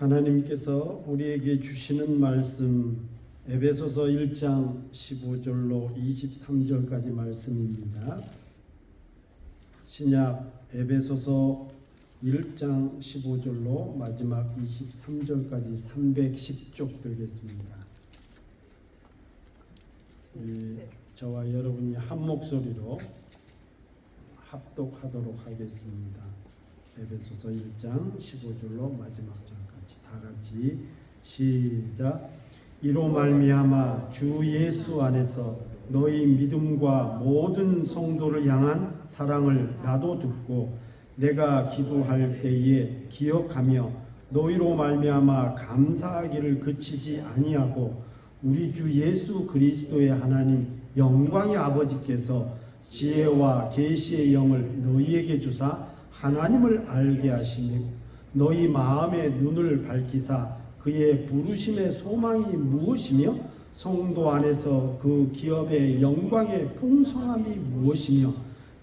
하나님께서 우리에게 주시는 말씀 에베소서 1장 15절로 23절까지 말씀입니다. 신약 에베소서 1장 15절로 마지막 23절까지 310쪽 되겠습니다. 저와 여러분이 한 목소리로 합독하도록 하겠습니다. 에베소서 1장 15절로 마지막 절까지 다 같이 시작. 이로 말미암아 주 예수 안에서 너희 믿음과 모든 성도를 향한 사랑을 나도 듣고 내가 기도할 때에 기억하며 너희로 말미암아 감사하기를 그치지 아니하고 우리 주 예수 그리스도의 하나님 영광의 아버지께서 지혜와 계시의 영을 너희에게 주사 하나님을 알게 하시며 너희 마음의 눈을 밝히사 그의 부르심의 소망이 무엇이며 성도 안에서 그 기업의 영광의 풍성함이 무엇이며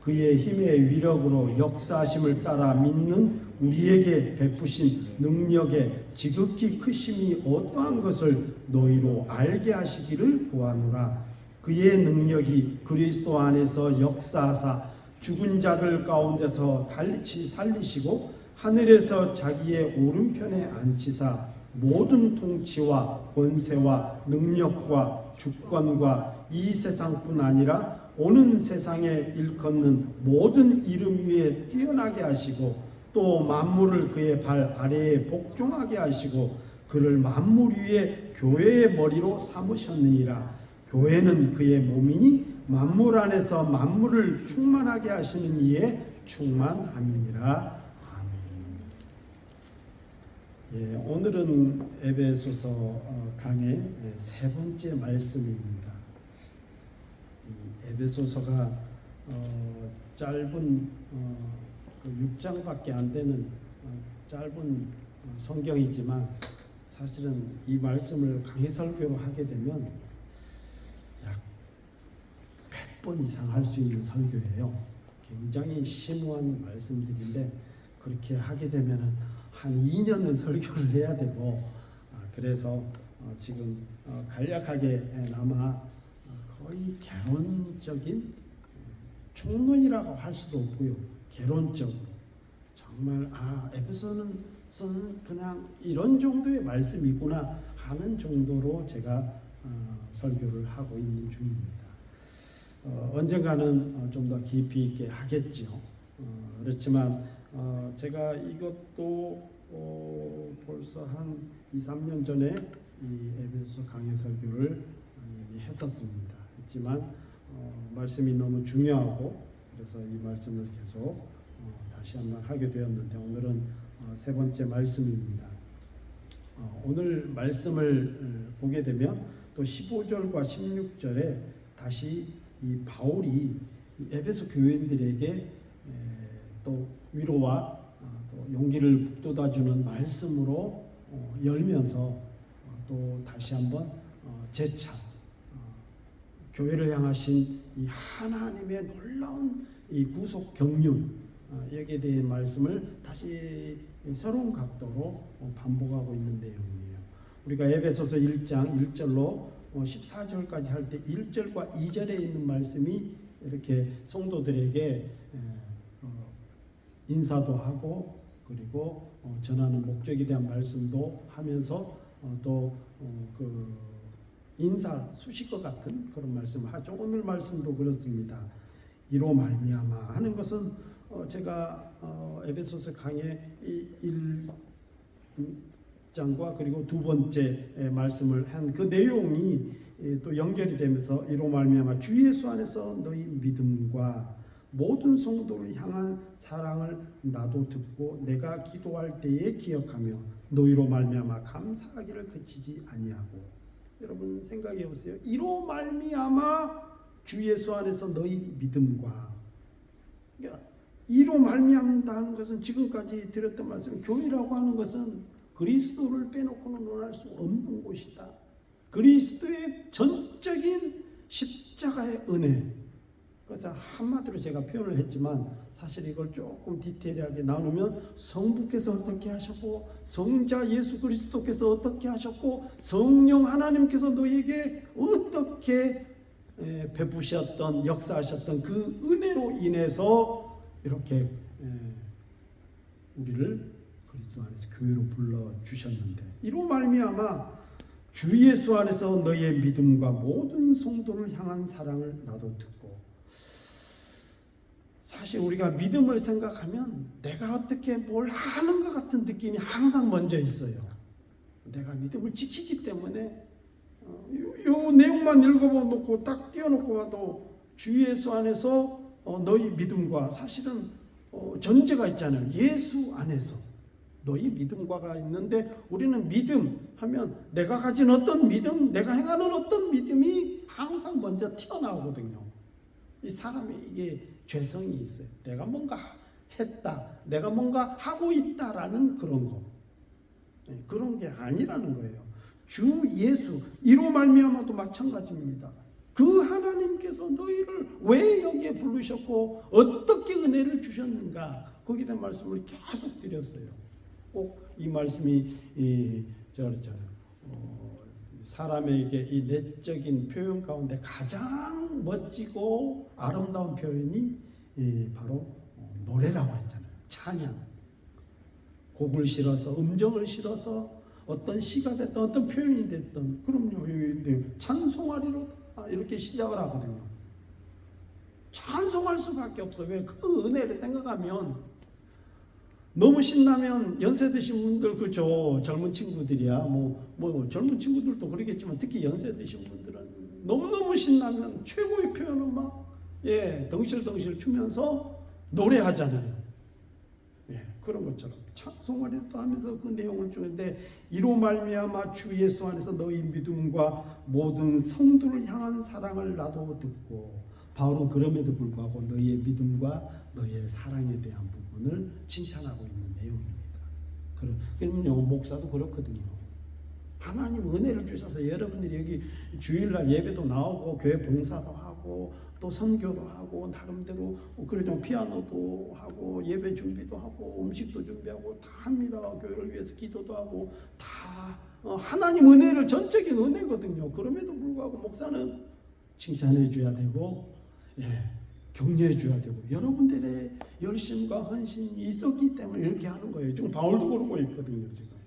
그의 힘의 위력으로 역사하심을 따라 믿는 우리에게 베푸신 능력의 지극히 크심이 어떠한 것을 너희로 알게 하시기를 구하노라. 그의 능력이 그리스도 안에서 역사하사 죽은 자들 가운데서 다시 살리시고 하늘에서 자기의 오른편에 앉히사 모든 통치와 권세와 능력과 주권과 이 세상뿐 아니라 오는 세상에 일컫는 모든 이름 위에 뛰어나게 하시고 또 만물을 그의 발 아래에 복종하게 하시고 그를 만물 위에 교회의 머리로 삼으셨느니라. 교회는 그의 몸이니 만물 안에서 만물을 충만하게 하시는 이에 충만함이니라. 예, 오늘은 에베소서 강의 세 번째 말씀입니다. 이 에베소서가 짧은 6장밖에 안 되는 짧은 성경이지만 사실은 이 말씀을 강의 설교로 하게 되면 약 100번 이상 할 수 있는 설교예요. 굉장히 심오한 말씀들인데 그렇게 하게 되면은 한 2년은 설교를 해야 되고 그래서 지금 간략하게나마 거의 개론적인 총론이라고 할 수도 없고요. 개론적으로 정말 에베소는 그냥 이런 정도의 말씀이구나 하는 정도로 제가 설교를 하고 있는 중입니다. 언젠가는 좀 더 깊이 있게 하겠죠. 그렇지만 제가 이것도 벌써 한 2, 3년 전에 이 에베소서 강의 설교를 이미 했었습니다. 했지만 말씀이 너무 중요하고 그래서 이 말씀을 계속 다시 한번 하게 되었는데 오늘은 세 번째 말씀입니다. 오늘 말씀을 보게 되면 또 15절과 16절에 다시 이 바울이 에베소 교인들에게 또 위로와 또 용기를 북돋아주는 말씀으로 열면서 또 다시 한번 재차 교회를 향하신 이 하나님의 놀라운 이 구속 경륜 여기에 대한 말씀을 다시 새로운 각도로 반복하고 있는 내용이에요. 우리가 에베소서 1장 1절로 14절까지 할 때 1절과 2절에 있는 말씀이 이렇게 성도들에게 인사도 하고 그리고 전하는 목적에 대한 말씀도 하면서 또 그 인사 수식어 같은 그런 말씀을 하죠. 오늘 말씀도 그렇습니다. 이로 말미암아 하는 것은 제가 에베소서 강의 1장과 그리고 두 번째 말씀을 한 그 내용이 또 연결이 되면서 이로 말미암아 주 예수 안에서 너희 믿음과 모든 성도를 향한 사랑을 나도 듣고 내가 기도할 때에 기억하며 너희로 말미암아 감사하기를 그치지 아니하고. 여러분 생각해 보세요. 이로 말미암아 주 예수 안에서 너희 믿음과 그러니까 이로 말미암다는 것은 지금까지 드렸던 말씀 교회라고 하는 것은 그리스도를 빼놓고는 논할 수 없는 곳이다. 그리스도의 전적인 십자가의 은혜 그래서 한마디로 제가 표현을 했지만 사실 이걸 조금 디테일하게 나누면 성부께서 어떻게 하셨고 성자 예수 그리스도께서 어떻게 하셨고 성령 하나님께서 너희에게 어떻게 베푸셨던 역사하셨던 그 은혜로 인해서 이렇게 우리를 그리스도 안에서 교회로 불러주셨는데 이로 말미암아 주 예수 안에서 너희의 믿음과 모든 성도를 향한 사랑을 나도 듣고 사실 우리가 믿음을 생각하면 내가 어떻게 뭘 하는 것 같은 느낌이 항상 먼저 있어요. 내가 믿음을 지키기 때문에 요 내용만 읽어놓고 딱 띄워놓고 봐도 주 예수 안에서 너희 믿음과 사실은 전제가 있잖아요. 예수 안에서 너희 믿음과가 있는데 우리는 믿음 하면 내가 가진 어떤 믿음, 내가 행하는 어떤 믿음이 항상 먼저 튀어나오거든요. 이 사람이 이게 죄성이 있어요. 내가 뭔가 했다, 내가 뭔가 하고 있다라는 그런 거. 그런 게 아니라는 거예요. 주 예수 이로 말미암아도 마찬가지입니다. 그 하나님께서 너희를 왜 여기에 부르셨고 어떻게 은혜를 주셨는가 거기에 대한 말씀을 계속 드렸어요. 꼭 이 말씀이 그랬잖아요. 사람에게 이 내적인 표현 가운데 가장 멋지고 아름다운 표현이 바로 노래라고 했잖아요. 찬양. 곡을 실어서 음정을 실어서 어떤 시가 됐든 어떤 표현이 됐든 그럼요. 찬송하리로 이렇게 시작을 하거든요. 찬송할 수밖에 없어. 왜? 그 은혜를 생각하면 너무 신나면 연세 드신 분들 그죠. 젊은 친구들이야. 뭐 젊은 친구들도 그러겠지만 특히 연세 드신 분들은 너무너무 신나면 최고의 표현은 막 덩실덩실 추면서 노래하잖아요. 그런 것처럼 찬송하리로 하면서 그 내용을 주는데 이로 말미암아 주 예수 안에서 너희 믿음과 모든 성도를 향한 사랑을 나도 듣고 바울은 그럼에도 불구하고 너희의 믿음과 너희의 사랑에 대한 부분을 칭찬하고 있는 내용입니다. 그러면요 목사도 그렇거든요. 하나님 은혜를 주셔서 여러분들이 여기 주일날 예배도 나오고 교회 봉사도 하고 또 선교도 하고 나름대로 그러죠. 피아노도 하고 예배 준비도 하고 음식도 준비하고 다 합니다. 교회를 위해서 기도도 하고 다 하나님 은혜를 전적인 은혜거든요. 그럼에도 불구하고 목사는 칭찬해 줘야 되고 격려해 줘야 되고 여러분들의 열심과 헌신이 있었기 때문에 이렇게 하는 거예요. 지금 바울도 그러고 있거든요. 지금.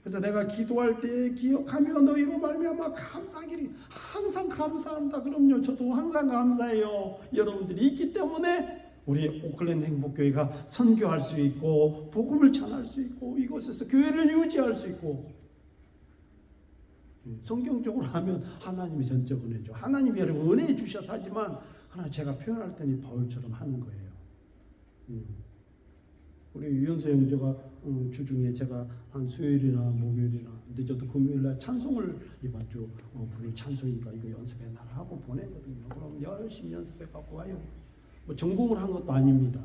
그래서 내가 기도할 때 기억하며 너희로 말미암아 감사하기를 항상 감사한다. 그럼요. 저도 항상 감사해요. 여러분들이 있기 때문에 우리 오클랜드 행복교회가 선교할 수 있고 복음을 전할 수 있고 이곳에서 교회를 유지할 수 있고 성경적으로 하면 하나님이 전적 은혜죠. 하나님이 여러분 은혜 주셔서 하지만 하나 제가 표현할 때는 바울처럼 하는 거예요. 우리 유연서 형제가 주중에 제가 한 수요일이나 목요일이나 늦어도 금요일날 찬송을 이번 주 부를 찬송이니까 이거 연습해 놔라 하고 보내거든요. 그럼 열심히 연습해 갖고 와요. 뭐 전공을 한 것도 아닙니다.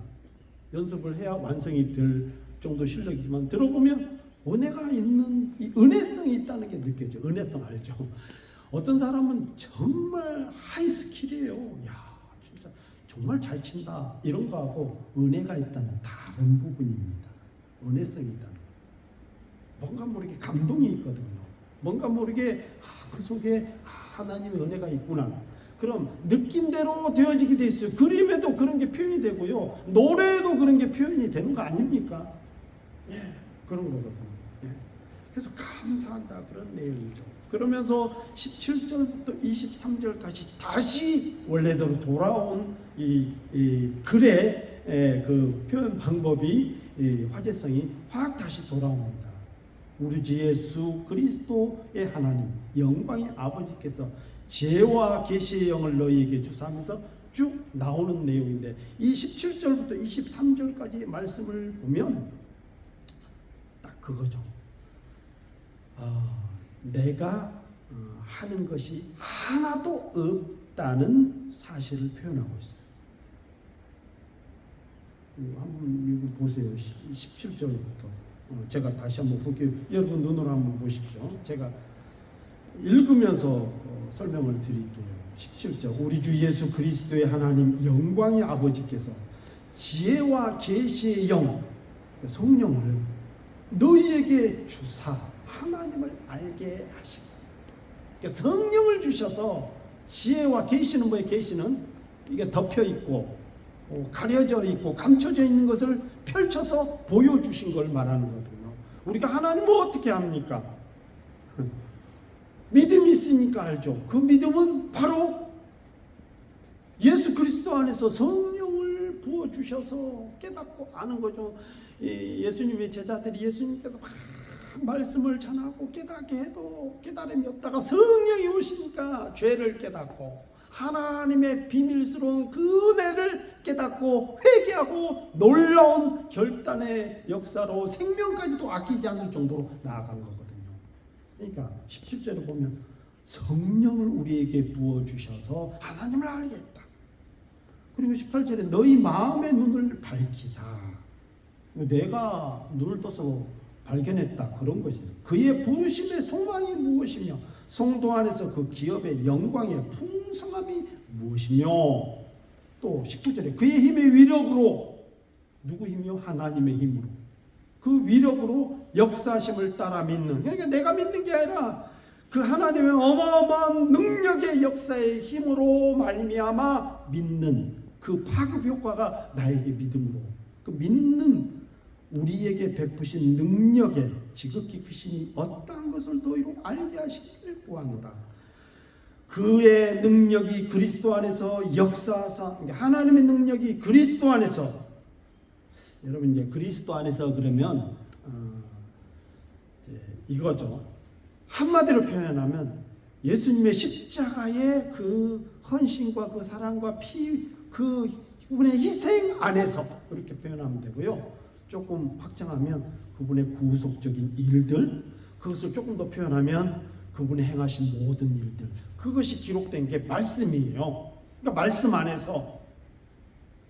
연습을 해야 완성이 될 정도 실력이지만 들어보면 은혜가 있는 이 은혜성이 있다는 게 느껴져요. 은혜성 알죠? 어떤 사람은 정말 하이 스킬이에요. 야 진짜 정말 잘 친다 이런 거하고 은혜가 있다는 다른 부분입니다. 은혜성이 있다는 뭔가 모르게 감동이 있거든요. 뭔가 모르게 그 속에 하나님의 은혜가 있구나. 그럼 느낀 대로 되어지게 돼 있어요. 그림에도 그런 게 표현이 되고요. 노래에도 그런 게 표현이 되는 거 아닙니까? 그런 거거든요. 그래서 감사한다 그런 내용이죠. 그러면서 17절부터 23절까지 다시 원래대로 돌아온 이 글의 그 표현 방법이 화제성이 확 다시 돌아옵니다. 우리 주 예수 그리스도의 하나님 영광의 아버지께서 지혜와 계시의 영을 너희에게 주사하면서 쭉 나오는 내용인데 이 17절부터 23절까지의 말씀을 보면 딱 그거죠. 내가 하는 것이 하나도 없다는 사실을 표현하고 있어요. 한번 이거 보세요. 17절부터 제가 다시 한번 볼게요. 여러분 눈으로 한번 보십시오. 제가 읽으면서 설명을 드릴게요. 17절 우리 주 예수 그리스도의 하나님 영광의 아버지께서 지혜와 계시의 영 성령을 너희에게 주사 하나님을 알게 하시고, 그러니까 성령을 주셔서 지혜와 계시는 뭐에 계시는 이게 덮여 있고 가려져 있고 감춰져 있는 것을 펼쳐서 보여주신 걸 말하는 거거든요. 우리가 하나님을 어떻게 합니까? 믿음이 있으니까 알죠. 그 믿음은 바로 예수 그리스도 안에서 성령을 부어주셔서 깨닫고 아는 거죠. 예수님의 제자들이 예수님께서 막 말씀을 전하고 깨닫게 해도 깨달음이 없다가 성령이 오시니까 죄를 깨닫고 하나님의 비밀스러운 그 은혜를 깨닫고 회개하고 놀라운 결단의 역사로 생명까지도 아끼지 않을 정도로 나아간 거거든요. 그러니까 17절에 보면 성령을 우리에게 부어주셔서 하나님을 알게 했다. 그리고 18절에 너희 마음의 눈을 밝히사, 내가 눈을 떠서 발견했다 그런 것이죠. 그의 부르심의 소망이 무엇이며 성도 안에서 그 기업의 영광의 풍성함이 무엇이며, 또 19절에 그의 힘의 위력으로, 누구 힘이요? 하나님의 힘으로, 그 위력으로 역사심을 따라 믿는, 그러니까 내가 믿는 게 아니라 그 하나님의 어마어마한 능력의 역사의 힘으로 말미암아 믿는 그 파급 효과가 나에게 믿음으로, 그 믿는 우리에게 베푸신 능력의 지극히 크심이 어떠한 것을 너희로 알게 하시기를 구하노라. 그의 능력이 그리스도 안에서 역사하사, 하나님의 능력이 그리스도 안에서, 여러분 이제 그리스도 안에서 그러면 이거죠. 한마디로 표현하면 예수님의 십자가의 그 헌신과 그 사랑과 피, 그 그분의 희생 안에서 그렇게 표현하면 되고요. 조금 확장하면 그분의 구속적인 일들, 그것을 조금 더 표현하면 그분의 행하신 모든 일들, 그것이 기록된 게 말씀이에요. 그러니까 말씀 안에서,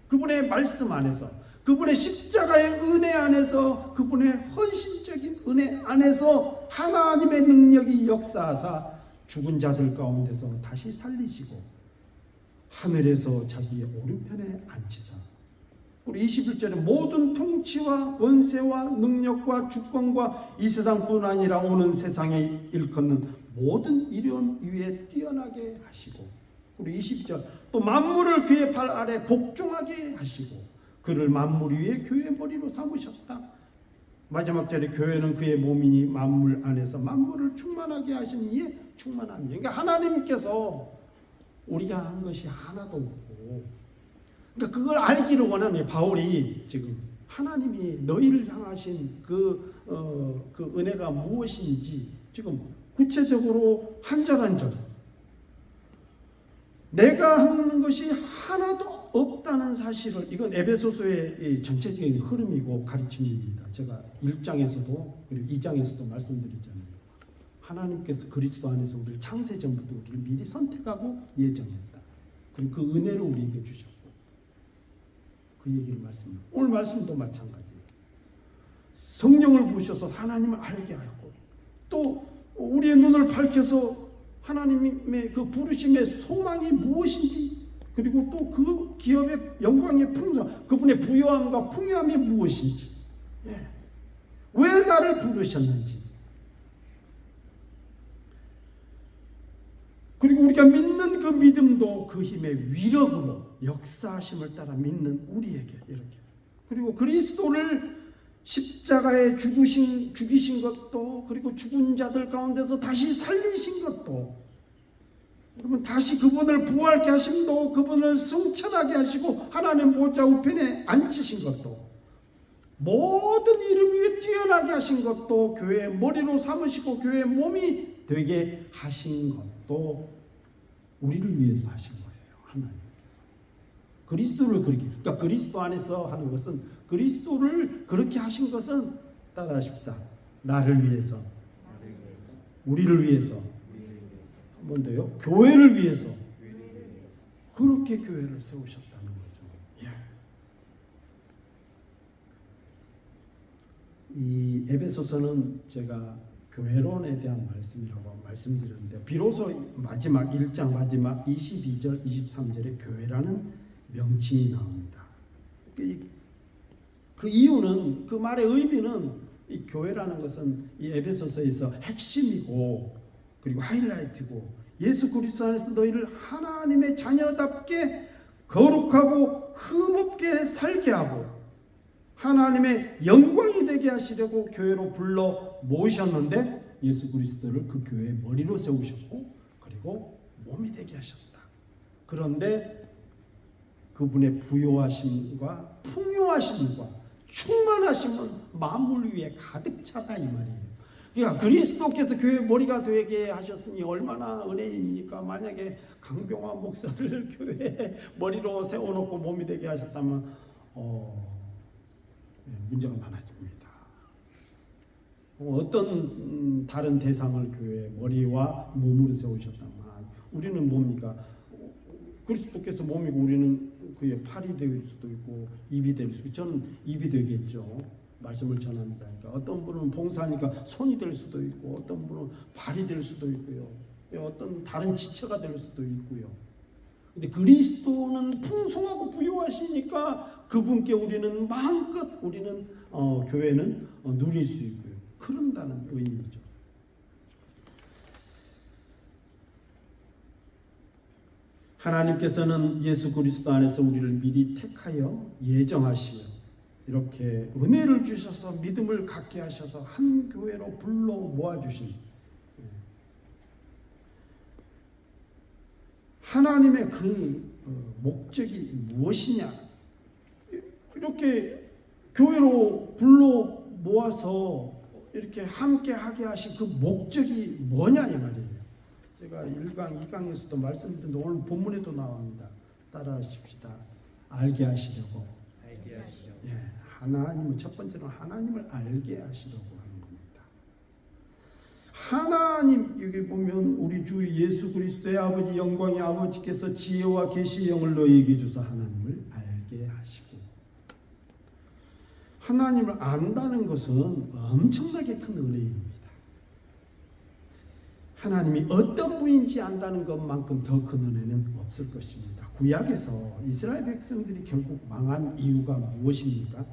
그분의 말씀 안에서, 그분의 십자가의 은혜 안에서, 그분의 헌신적인 은혜 안에서 하나님의 능력이 역사하사 죽은 자들 가운데서 다시 살리시고 하늘에서 자기의 오른편에 앉히사, 우리 21절에 모든 통치와 권세와 능력과 주권과 이 세상뿐 아니라 오는 세상에 일컫는 모든 이름 위에 뛰어나게 하시고, 우리 22절 또 만물을 그의 발 아래 복종하게 하시고 그를 만물 위에 교회의 머리로 삼으셨다. 마지막 절에 교회는 그의 몸이니 만물 안에서 만물을 충만하게 하시는 이에 충만합니다. 그러니까 하나님께서 우리가 한 것이 하나도 없고, 그러니까 그걸 알기를 원하는 바울이 지금 하나님이 너희를 향하신 그 은혜가 무엇인지 지금 구체적으로 한 절 한 절, 내가 하는 것이 하나도 없다는 사실을, 이건 에베소서의 전체적인 흐름이고 가르침입니다. 제가 1장에서도 그리고 2장에서도 말씀드렸잖아요. 하나님께서 그리스도 안에서 우리를 창세 전부터 우리를 미리 선택하고 예정했다. 그리고 그 은혜를 우리에게 주셨고, 그 얘기를 말씀합니다. 오늘 말씀도 마찬가지예요. 성령을 부으셔서 하나님을 알게 하고, 또 우리의 눈을 밝혀서 하나님의 그 부르심의 소망이 무엇인지, 그리고 또 그 기업의 영광의 풍성, 그분의 부요함과 풍요함이 무엇인지, 왜 나를 부르셨는지, 그리고 우리가 믿는 그 믿음도 그 힘의 위력으로 역사하심을 따라 믿는 우리에게 이렇게, 그리고 그리스도를 십자가에 죽이신 것도, 그리고 죽은 자들 가운데서 다시 살리신 것도, 여러분 다시 그분을 부활케 하심도, 그분을 승천하게 하시고 하나님 보좌 우편에 앉히신 것도, 모든 이름 위에 뛰어나게 하신 것도, 교회의 머리로 삼으시고 교회의 몸이 되게 하신 것도 우리를 위해서 하신 거예요. 하나님께서 그리스도를 그렇게, 그러니까 그리스도 안에서 하는 것은, 그리스도를 그렇게 하신 것은 따라하십시다. 나를 위해서, 우리를 위해서, 한 번 더요, 교회를 위해서 그렇게 교회를 세우셨다는 거죠. 이 에베소서는 제가 교회론에 대한 말씀이라고 말씀드렸는데 비로소 마지막 1장 마지막 22절 23절에 교회라는 명칭이 나옵니다. 그 이유는 그 말의 의미는 이 교회라는 것은 이 에베소서에서 핵심이고 그리고 하이라이트고 예수 그리스도 안에서 너희를 하나님의 자녀답게 거룩하고 흠없게 살게 하고 하나님의 영광이 되게 하시려고 교회로 불러 모으셨는데 예수 그리스도를 그 교회의 머리로 세우셨고 그리고 몸이 되게 하셨다. 그런데 그분의 부요하심과 풍요하심과 충만하심은 만물 위에 가득 차다 이 말이에요. 그러니까 그리스도께서 교회의 머리가 되게 하셨으니 얼마나 은혜입니까? 만약에 강병화 목사를 교회의 머리로 세워놓고 몸이 되게 하셨다면 문제가 많아집니다. 어떤 다른 대상을 교회의 머리와 몸으로 세우셨다면 우리는 뭡니까? 그리스도께서 몸이고 우리는 그의 팔이 될 수도 있고 입이 될 수도 있고 저는 입이 되겠죠. 말씀을 전합니다. 그러니까 어떤 분은 봉사하니까 손이 될 수도 있고 어떤 분은 발이 될 수도 있고요. 어떤 다른 지체가 될 수도 있고요. 근데 그리스도는 풍성하고 부유하시니까 그분께 우리는 마음껏 우리는 교회는 누릴 수 있고요. 그런다는 의미죠. 하나님께서는 예수 그리스도 안에서 우리를 미리 택하여 예정하시며 이렇게 은혜를 주셔서 믿음을 갖게 하셔서 한 교회로 불러 모아주신 하나님의 그 목적이 무엇이냐? 이렇게 교회로 불러 모아서 이렇게 함께 하게 하신 그 목적이 뭐냐 이 말이에요. 제가 1강, 2강에서도 말씀드렸는데 오늘 본문에도 나옵니다. 따라하십시다. 알게 하시려고. 예, 하나님은 첫 번째는 하나님을 알게 하시려고 하는 겁니다. 하나님 여기 보면 우리 주 예수 그리스도의 아버지 영광의 아버지께서 지혜와 계시의 영을 너희에게 주사 하나님을 알게 하시고 하나님을 안다는 것은 엄청나게 큰 은혜입니다. 하나님이 어떤 분인지 안다는 것만큼 더 큰 은혜는 없을 것입니다. 구약에서 이스라엘 백성들이 결국 망한 이유가 무엇입니까?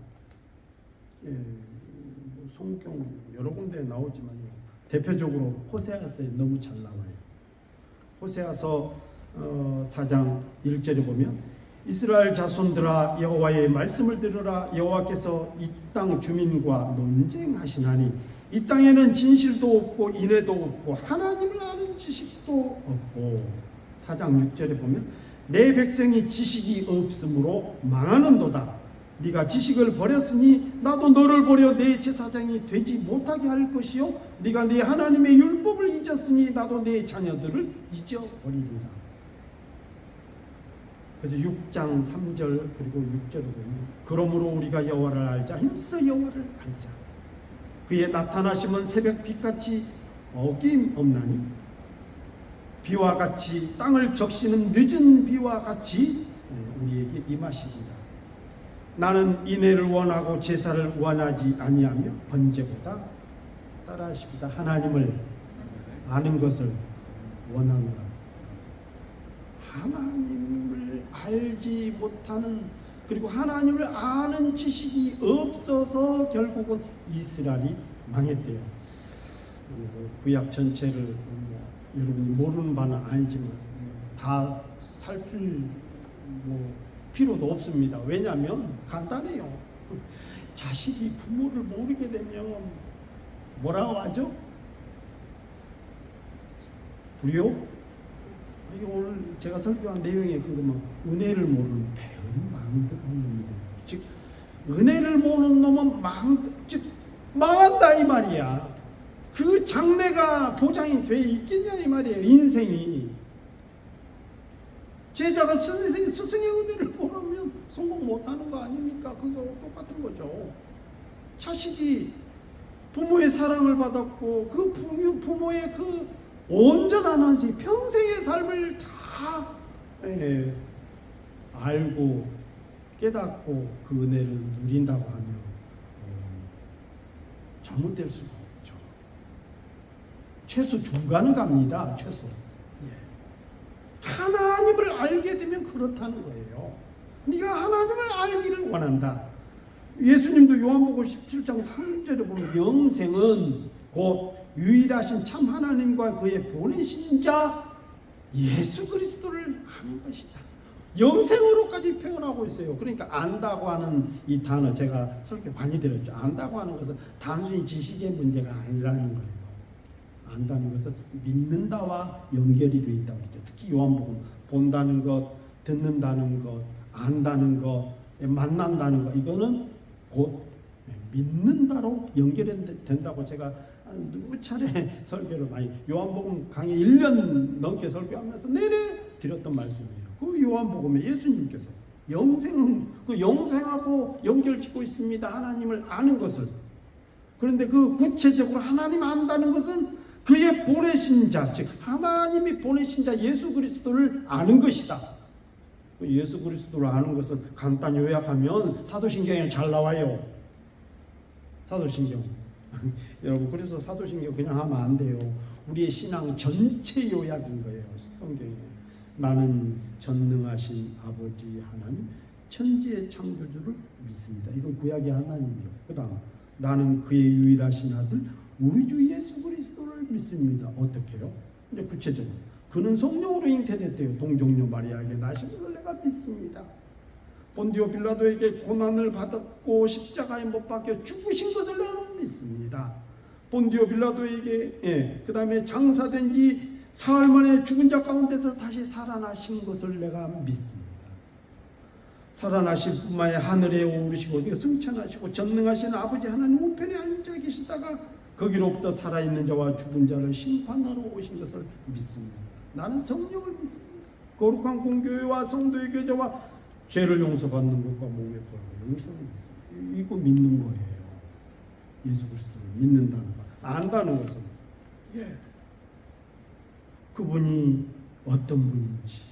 성경 여러 군데에 나오지만 대표적으로 호세아서에 너무 잘 나와요. 호세아서 4장 1절에 보면 이스라엘 자손들아 여호와의 말씀을 들으라. 여호와께서 이 땅 주민과 논쟁하시나니 이 땅에는 진실도 없고 인애도 없고 하나님을 아는 지식도 없고 4장 6절에 보면 내 백성이 지식이 없으므로 망하는도다. 네가 지식을 버렸으니 나도 너를 버려 내 제사장이 되지 못하게 할 것이요 네가 네 하나님의 율법을 잊었으니 나도 내 자녀들을 잊어버리리라. 그래서 6장 3절 그리고 6절을 보면 그러므로 우리가 여호와를 알자 힘써 여호와를 알자. 그의 나타나심은 새벽 빛같이 어김없나니 비와 같이 땅을 적시는 늦은 비와 같이 우리에게 임하시리라. 나는 인애를 원하고 제사를 원하지 아니하며 번제보다 따라하십니다. 하나님을 아는 것을 원하노라. 하나님을 알지 못하는 그리고 하나님을 아는 지식이 없어서 결국은 이스라엘이 망했대요. 구약 전체를 여러분이 모르는 바는 아니지만 다 살필 필요도 없습니다. 왜냐하면 간단해요. 자식이 부모를 모르게 되면 뭐라고 하죠? 불효? 이게 오늘 제가 설교한 내용에 그러면 은혜를 모르는 배은 망한다는 놈이다. 즉 은혜를 모르는 놈은 망한다 이 말이야. 그 장래가 보장이 돼 있겠냐 이 말이에요. 인생이. 제자가 스승의 은혜를 모르면 성공 못하는 거 아닙니까? 그거 똑같은 거죠. 자식이 부모의 사랑을 받았고 그 부모의 그 온전한 헌신, 평생의 삶을 다 알고 깨닫고 그 은혜를 누린다고 하면 잘못될 수가 없죠. 최소 중간은 갑니다. 최소. 예. 하나님을 알게 되면 그렇다는 거예요. 네가 하나님을 알기를 원한다. 예수님도 요한복음 17장 3절에 보면 영생은 곧 유일하신 참 하나님과 그의 보내신 자 예수 그리스도를 아는 것이다. 영생으로까지 표현하고 있어요. 그러니까 안다고 하는 이 단어, 제가 설교 많이 드렸죠. 안다고 하는 것은 단순히 지식의 문제가 아니라는 거예요. 안다는 것은 믿는다와 연결이 되어 있다고 그러죠. 특히 요한복음 본다는 것, 듣는다는 것, 안다는 것, 만난다는 것, 이거는 곧 믿는다로 연결된다고 제가 누차례 설교를 많이, 요한복음 강의 1년 넘게 설교하면서 내내 드렸던 말씀이에요. 그 요한복음에 예수님께서 영생은 그 영생하고 연결짓고 있습니다. 하나님을 아는 것을. 그런데 그 구체적으로 하나님 안다는 것은 그의 보내신 자, 즉 하나님이 보내신 자 예수 그리스도를 아는 것이다. 예수 그리스도를 아는 것을 간단히 요약하면 사도신경에 잘 나와요. 사도신경. 여러분, 그래서 사도신경 그냥 하면 안 돼요. 우리의 신앙 전체 요약인 거예요. 성경에. 나는 전능하신 아버지 하나님, 천지의 창조주를 믿습니다. 이건 구약의 하나님이요. 그 다음, 나는 그의 유일하신 아들 우리 주 예수 그리스도를 믿습니다. 어떻게 해요? 이제 구체적으로 그는 성령으로 잉태됐대요. 동정녀 마리아에게 나신 것을 내가 믿습니다. 본디오 빌라도에게 고난을 받았고 십자가에 못 박혀 죽으신 것을 내가 믿습니다. 본디오 빌라도에게 그 다음에 장사된 지 사흘 만에 죽은 자 가운데서 다시 살아나신 것을 내가 믿습니다. 살아나실 뿐만 아니라 하늘에 오르시고 승천하시고 전능하신 아버지 하나님 우편에 앉아 계시다가 거기로부터 살아있는 자와 죽은 자를 심판하러 오신 것을 믿습니다. 나는 성령을 믿습니다. 거룩한 공교회와 성도의 교제와 죄를 용서받는 것과 몸의 부활과 용서를 믿습니다. 이거 믿는 거예요. 예수 그리스도를 믿는다는 것, 안다는 것은 그분이 어떤 분인지,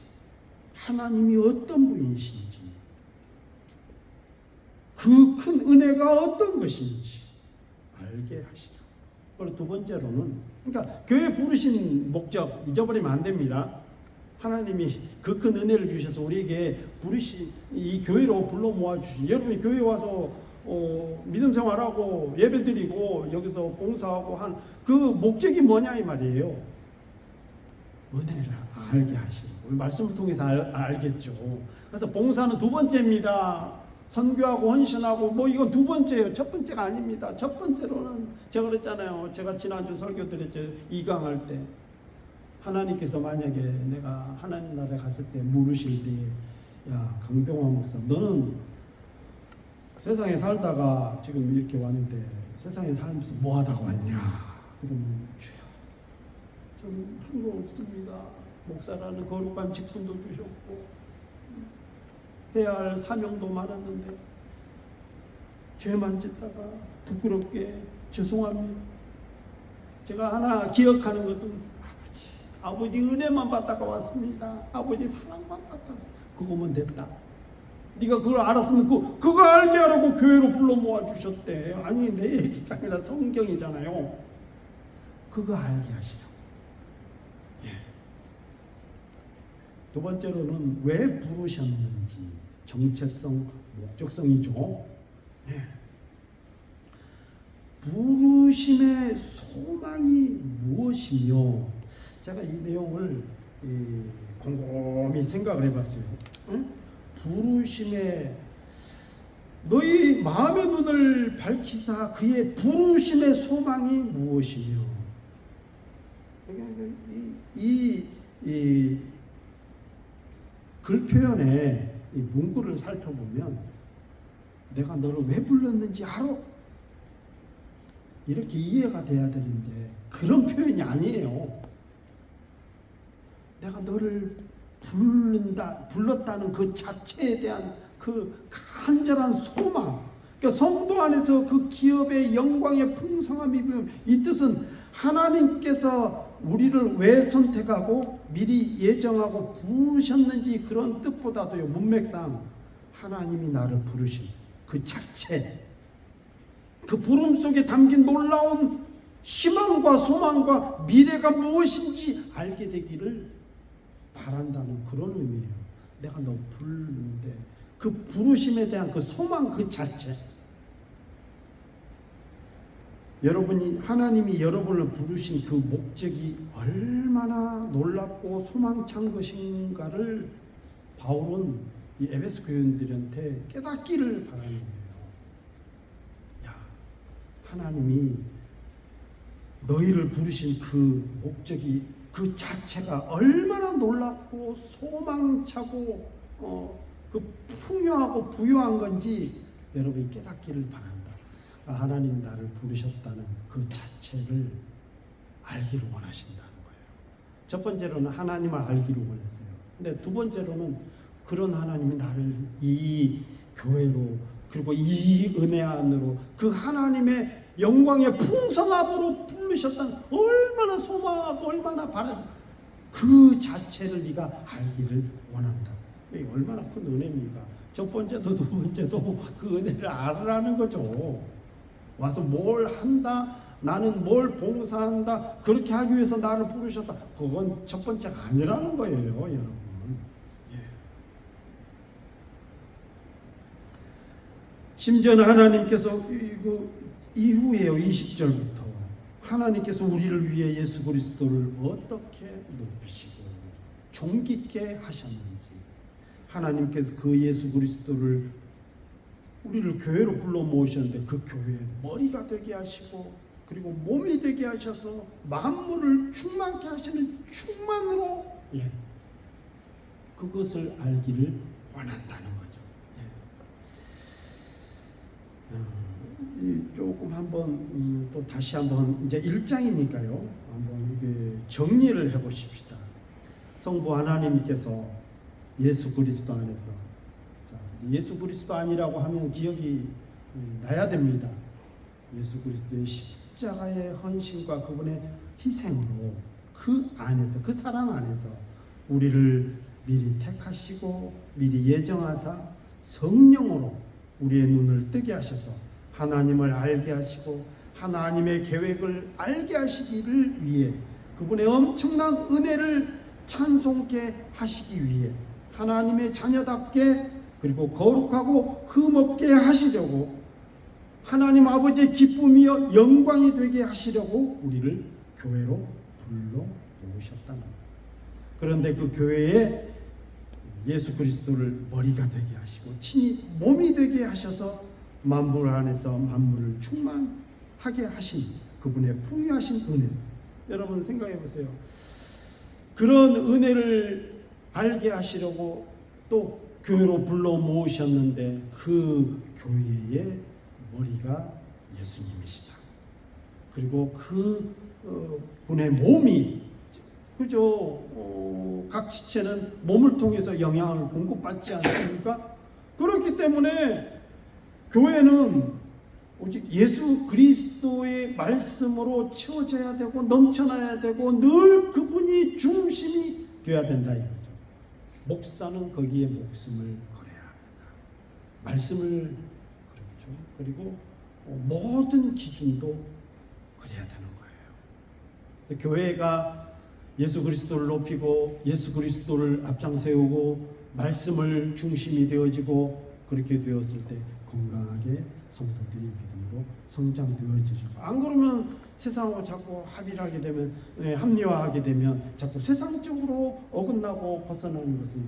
하나님이 어떤 분이신지, 그 큰 은혜가 어떤 것인지 알게 하시죠. 그리고 두 번째로는, 그러니까 교회 부르신 목적 잊어버리면 안 됩니다. 하나님이 그 큰 은혜를 주셔서 우리에게 부르신 이 교회로 불러 모아 주신, 여러분이 교회 와서 믿음 생활하고 예배드리고 여기서 봉사하고 한 그 목적이 뭐냐 이 말이에요. 은혜를 알게 하시고, 우리 말씀을 통해서 알겠죠. 그래서 봉사는 두 번째입니다. 선교하고 헌신하고 뭐 이건 두 번째예요. 첫 번째가 아닙니다. 첫 번째로는 제가 그랬잖아요. 제가 지난주 설교 드렸죠. 이강할 때 하나님께서 만약에 내가 하나님 나라에 갔을 때 물으실 때, 야 강병환 목사, 너는 세상에 살다가 지금 이렇게 왔는데 세상에 살면서 뭐 하다가 왔냐? 그러면 주여, 좀 한 거 없습니다. 목사라는 거룩한 직분도 주셨고 해야 할 사명도 많았는데 죄만 짓다가 부끄럽게 죄송합니다. 제가 하나 기억하는 것은 아버지 은혜만 받다가 왔습니다. 아버지 사랑만 받다가 그거면 됐다. 네가 그걸 알았으면 그거 알게 하라고 교회로 불러 모아 주셨대. 아니 내 얘기가 아니라 성경이잖아요. 그거 알게 하시라고. 두 번째로는 왜 부르셨는지, 정체성, 목적성이죠. 부르심의 소망이 무엇이며, 제가 이 내용을 곰곰이 생각을 해봤어요. 부르심의, 너희 마음의 눈을 밝히사 그의 부르심의 소망이 무엇이며, 이 글 표현에 이 문구를 살펴보면 내가 너를 왜 불렀는지 알아? 이렇게 이해가 돼야 되는데 그런 표현이 아니에요. 내가 너를 불렀다는 그 자체에 대한 그 간절한 소망, 그러니까 성도 안에서 그 기업의 영광의 풍성함이 보면, 이 뜻은 하나님께서 우리를 왜 선택하고 미리 예정하고 부르셨는지 그런 뜻보다도요, 문맥상 하나님이 나를 부르신 그 자체, 그 부름 속에 담긴 놀라운 희망과 소망과 미래가 무엇인지 알게 되기를 바란다는 그런 의미예요. 내가 너 부르는데 그 부르심에 대한 그 소망 그 자체, 여러분이 하나님이 여러분을 부르신 그 목적이 얼마나 놀랍고 소망찬 것인가를 바울은 이 에베소 교인들한테 깨닫기를 바라는 거예요. 야, 하나님이 너희를 부르신 그 목적이 그 자체가 얼마나 놀랍고 소망차고 그 풍요하고 부유한 건지 여러분이 깨닫기를 바란다. 하나님 나를 부르셨다는 그 자체를 알기를 원하신다는 거예요. 첫 번째로는 하나님을 알기를 원했어요. 근데 두 번째로는 그런 하나님이 나를 이 교회로 그리고 이 은혜 안으로 그 하나님의 영광의 풍성함으로 부르셨다는 얼마나 소망하고 얼마나 바라 그 자체를 네가 알기를 원한다. 이게 얼마나 큰 은혜입니까? 첫 번째도 두 번째도 그 은혜를 알으라는 거죠. 와서 뭘 한다, 나는 뭘 봉사한다, 그렇게 하기 위해서 나를 부르셨다. 그건 첫 번째가 아니라는 거예요, 여러분. 예. 심지어는 하나님께서 이후에요, 20절부터 하나님께서 우리를 위해 예수 그리스도를 어떻게 높이시고 존귀케 하셨는지, 하나님께서 그 예수 그리스도를 우리를 교회로 불러 모으셨는데 그 교회의 머리가 되게 하시고 그리고 몸이 되게 하셔서 만물을 충만케 하시는 충만으로 그것을 알기를 원한다는 거죠. 조금 한번 또 다시 한번 이제 1장이니까요. 한번 이게 정리를 해보십시다. 성부 하나님께서 예수 그리스도 안에서, 예수 그리스도 아니라고 하면 기억이 나야 됩니다. 예수 그리스도의 십자가의 헌신과 그분의 희생으로 그 안에서, 그 사랑 안에서 우리를 미리 택하시고 미리 예정하사 성령으로 우리의 눈을 뜨게 하셔서 하나님을 알게 하시고 하나님의 계획을 알게 하시기를 위해, 그분의 엄청난 은혜를 찬송케 하시기 위해 하나님의 자녀답게 그리고 거룩하고 흠없게 하시려고, 하나님 아버지의 기쁨이여 영광이 되게 하시려고 우리를 교회로 불러 모으셨다는 거예요. 그런데 그 교회에 예수 그리스도를 머리가 되게 하시고 친히 몸이 되게 하셔서 만물 안에서 만물을 충만하게 하신 그분의 풍요하신 은혜, 여러분 생각해 보세요. 그런 은혜를 알게 하시려고 또 교회로 불러 모으셨는데 그 교회의 머리가 예수님이시다. 그리고 그 분의 몸이, 그죠? 각 지체는 몸을 통해서 영향을 공급받지 않습니까? 그렇기 때문에 교회는 오직 예수 그리스도의 말씀으로 채워져야 되고 넘쳐나야 되고 늘 그분이 중심이 되어야 된다 이거죠. 목사는 거기에 목숨을 걸어야 합니다. 말씀을, 그렇죠. 그리고 모든 기준도 그래야 되는 거예요. 교회가 예수 그리스도를 높이고 예수 그리스도를 앞장 세우고 말씀을 중심이 되어지고 그렇게 되었을 때 건강하게 성도들이 믿음으로 성장되어지죠. 안 그러면 세상하고 자꾸 합의를 하게 되면, 합리화하게 되면 자꾸 세상적으로 어긋나고 벗어나는 것은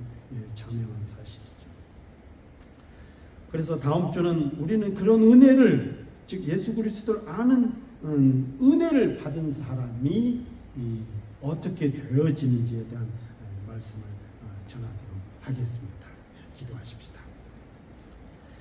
자명한 사실이죠. 그래서 다음 주는 우리는 그런 은혜를, 즉 예수 그리스도를 아는 은혜를 받은 사람이 어떻게 되어지는지에 대한 말씀을 전하도록 하겠습니다. 기도하십시다.